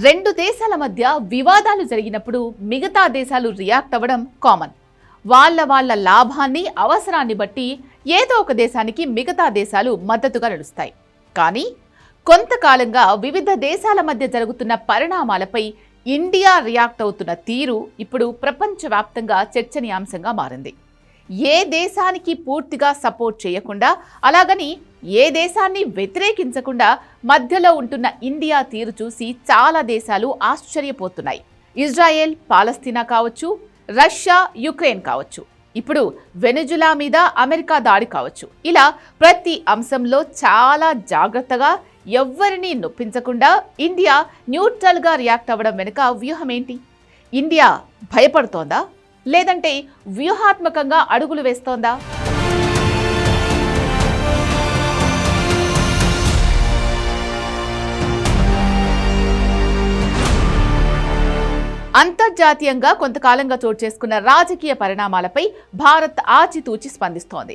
రెండు దేశాల మధ్య వివాదాలు జరిగినప్పుడు మిగతా దేశాలు రియాక్ట్ అవ్వడం కామన్. వాళ్ళ లాభాన్ని అవసరాన్ని బట్టి ఏదో ఒక దేశానికి మిగతా దేశాలు మద్దతుగా నడుస్తాయి. కానీ కొంతకాలంగా వివిధ దేశాల మధ్య జరుగుతున్న పరిణామాలపై ఇండియా రియాక్ట్ అవుతున్న తీరు ఇప్పుడు ప్రపంచవ్యాప్తంగా చర్చనీయాంశంగా మారింది. ఏ దేశానికి పూర్తిగా సపోర్ట్ చేయకుండా, అలాగని ఏ దేశాన్ని వ్యతిరేకించకుండా మధ్యలో ఉంటున్న ఇండియా తీరు చూసి చాలా దేశాలు ఆశ్చర్యపోతున్నాయి. ఇజ్రాయెల్ పాలస్తీనా కావచ్చు, రష్యా యుక్రెయిన్ కావచ్చు, ఇప్పుడు వెనెజులా మీద అమెరికా దాడి కావచ్చు, ఇలా ప్రతి అంశంలో చాలా జాగ్రత్తగా ఎవ్వరినీ నొప్పించకుండా ఇండియా న్యూట్రల్గా రియాక్ట్ అవ్వడం వెనుక వ్యూహం ఏంటి? ఇండియా భయపడుతోందా, లేదంటే వ్యూహాత్మకంగా అడుగులు వేస్తోందా? అంతర్జాతీయంగా కొంతకాలంగా చోటు చేసుకున్న రాజకీయ పరిణామాలపై భారత్ ఆచితూచి స్పందిస్తోంది.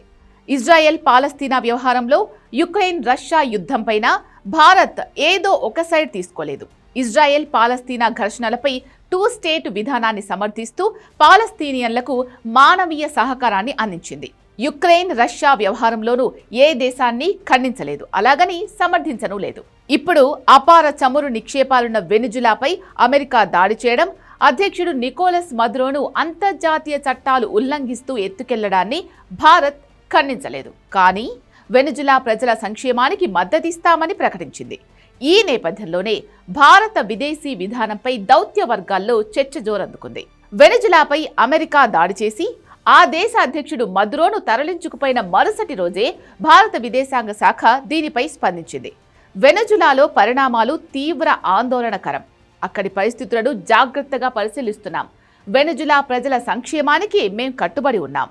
ఇజ్రాయెల్ పాలస్తీనా వ్యవహారంలో, యుక్రెయిన్ రష్యా యుద్ధంపైన భారత్ ఏదో ఒక సైడ్ తీసుకోలేదు. ఇజ్రాయెల్ పాలస్తీనా ఘర్షణలపై 2 స్టేట్ విధానాన్ని సమర్థిస్తూ పాలస్తీనియన్లకు మానవీయ సహకారాన్ని అందించింది. యుక్రెయిన్ రష్యా వ్యవహారంలోనూ ఏ దేశాన్ని ఖండించలేదు, అలాగని సమర్థించను లేదు. ఇప్పుడు అపార చమురు నిక్షేపాలున్న వెనెజులాపై అమెరికా దాడి చేయడం, అధ్యక్షుడు నికోలస్ మదురోను అంతర్జాతీయ చట్టాలు ఉల్లంఘిస్తూ ఎత్తుకెళ్లడాన్ని భారత్ ఖండించలేదు. కానీ వెనెజులా ప్రజల సంక్షేమానికి మద్దతిస్తామని ప్రకటించింది. ఈ నేపథ్యంలోనే భారత విదేశీ విధానంపై దౌత్య వర్గాల్లో చర్చ జోరందుకుంది. వెనెజులాపై అమెరికా దాడి చేసి ఆ దేశ అధ్యక్షుడు మదురోను తరలించుకుపోయిన మరుసటి రోజే భారత విదేశాంగ శాఖ దీనిపై స్పందించింది. వెనెజులాలో పరిణామాలు తీవ్ర ఆందోళనకరం. అక్కడి పరిస్థితులను జాగ్రత్తగా పరిశీలిస్తున్నాం. వెనెజులా ప్రజల సంక్షేమానికి మేం కట్టుబడి ఉన్నాం.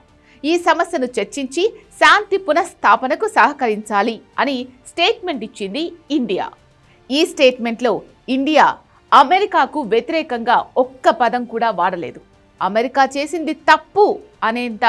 ఈ సమస్యను చర్చించి శాంతి పునఃస్థాపనకు సహకరించాలి అని స్టేట్మెంట్ ఇచ్చింది ఇండియా. ఈ స్టేట్మెంట్లో ఇండియా అమెరికాకు వ్యతిరేకంగా ఒక్క పదం కూడా వాడలేదు. అమెరికా చేసింది తప్పు అనేంత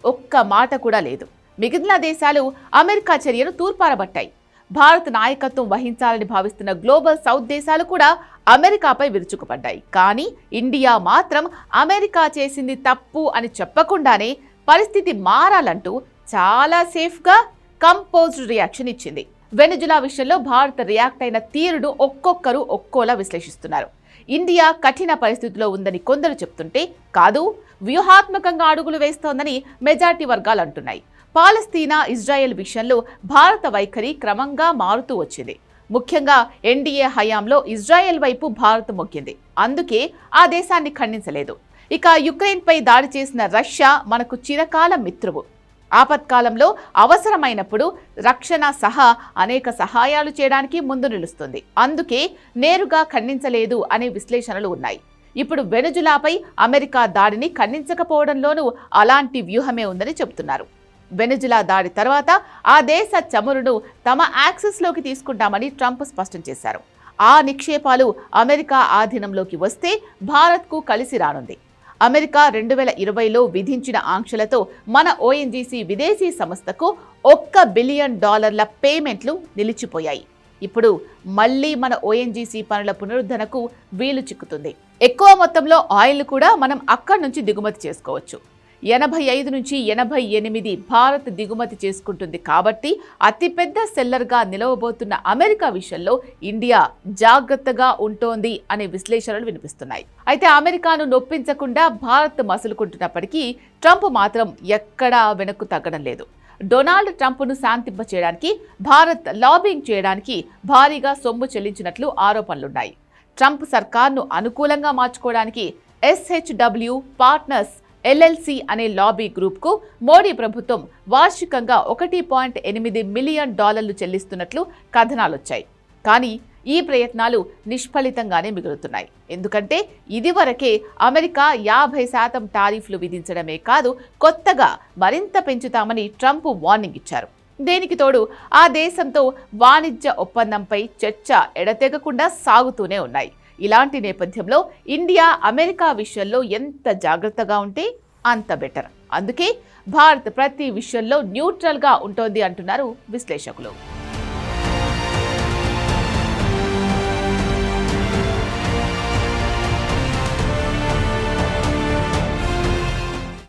ఒక్క మాట కూడా లేదు. మిగిలిన దేశాలు అమెరికా చర్యను తూర్పారబట్టాయి. భారత్ నాయకత్వం వహించాలని భావిస్తున్న గ్లోబల్ సౌత్ దేశాలు కూడా అమెరికాపై విరుచుకుపడ్డాయి. కానీ ఇండియా మాత్రం అమెరికా చేసింది తప్పు అని చెప్పకుండానే పరిస్థితి మారాలంటూ చాలా సేఫ్గా కంపోజ్డ్ రియాక్షన్ ఇచ్చింది. వెనెజులా విషయంలో భారత్ రియాక్ట్ అయిన తీరును ఒక్కొక్కరు ఒక్కోలా విశ్లేషిస్తున్నారు. ఇండియా కఠిన పరిస్థితిలో ఉందని కొందరు చెప్తుంటే, కాదు వ్యూహాత్మకంగా అడుగులు వేస్తోందని మెజార్టీ వర్గాలు అంటున్నాయి. పాలస్తీనా ఇజ్రాయెల్ విషయంలో భారత వైఖరి క్రమంగా మారుతూ వచ్చింది. ముఖ్యంగా ఎన్డీఏ హయాంలో ఇజ్రాయెల్ వైపు భారత్ మొగ్గింది. అందుకే ఆ దేశాన్ని ఖండించలేదు. ఇక యుక్రెయిన్పై దాడి చేసిన రష్యా మనకు చిరకాల మిత్రువు. ఆపత్కాలంలో అవసరమైనప్పుడు రక్షణ సహా అనేక సహాయాలు చేయడానికి ముందు నిలుస్తుంది. అందుకే నేరుగా ఖండించలేదు అనే విశ్లేషణలు ఉన్నాయి. ఇప్పుడు వెనెజులాపై అమెరికా దాడిని ఖండించకపోవడంలోనూ అలాంటి వ్యూహమే ఉందని చెబుతున్నారు. వెనెజులా దాడి తర్వాత ఆ దేశ చమురును తమ యాక్సెస్లోకి తీసుకుంటామని ట్రంప్ స్పష్టం చేశారు. ఆ నిక్షేపాలు అమెరికా ఆధీనంలోకి వస్తే భారత్కు కలిసి రానుంది. అమెరికా 2020లో విధించిన ఆంక్షలతో మన ఓఎన్జీసీ విదేశీ సంస్థకు $1 బిలియన్ పేమెంట్లు నిలిచిపోయాయి. ఇప్పుడు మళ్లీ మన ఓఎన్జీసీ పనుల పునరుద్ధరణకు వీలు చిక్కుతుంది. ఎక్కువ మొత్తంలో ఆయిల్ కూడా మనం అక్కడి నుంచి దిగుమతి చేసుకోవచ్చు. 85 నుంచి 88 భారత్ దిగుమతి చేసుకుంటుంది. కాబట్టి అతిపెద్ద సెల్లర్గా నిలవబోతున్న అమెరికా విషయంలో ఇండియా జాగ్రత్తగా ఉంటోంది అనే విశ్లేషణలు వినిపిస్తున్నాయి. అయితే అమెరికాను నొప్పించకుండా భారత్ మసులుకుంటున్నప్పటికీ ట్రంప్ మాత్రం ఎక్కడా వెనక్కు తగ్గడం లేదు. డొనాల్డ్ ట్రంప్ను శాంతింపచేయడానికి, భారత్ లాబింగ్ చేయడానికి భారీగా సొమ్ము చెల్లించినట్లు ఆరోపణలున్నాయి. ట్రంప్ సర్కార్ను అనుకూలంగా మార్చుకోవడానికి SHW పార్ట్నర్స్ LLC అనే లాబీ గ్రూప్కు మోడీ ప్రభుత్వం వార్షికంగా $1.8 మిలియన్ చెల్లిస్తున్నట్లు కథనాలొచ్చాయి. కానీ ఈ ప్రయత్నాలు నిష్ఫలితంగానే మిగులుతున్నాయి. ఎందుకంటే ఇదివరకే అమెరికా 50% టారిఫ్లు విధించడమే కాదు, కొత్తగా మరింత పెంచుతామని ట్రంప్ వార్నింగ్ ఇచ్చారు. దేనికి తోడు ఆ దేశంతో వాణిజ్య ఒప్పందంపై చర్చ ఎడతెగకుండా సాగుతూనే ఉన్నాయి. ఇలాంటి నేపథ్యంలో ఇండియా అమెరికా విషయంలో ఎంత జాగ్రత్తగా ఉంటే అంత బెటర్. అందుకే భారత్ ప్రతి విషయంలో న్యూట్రల్గా ఉంటోంది అంటున్నారు విశ్లేషకులు.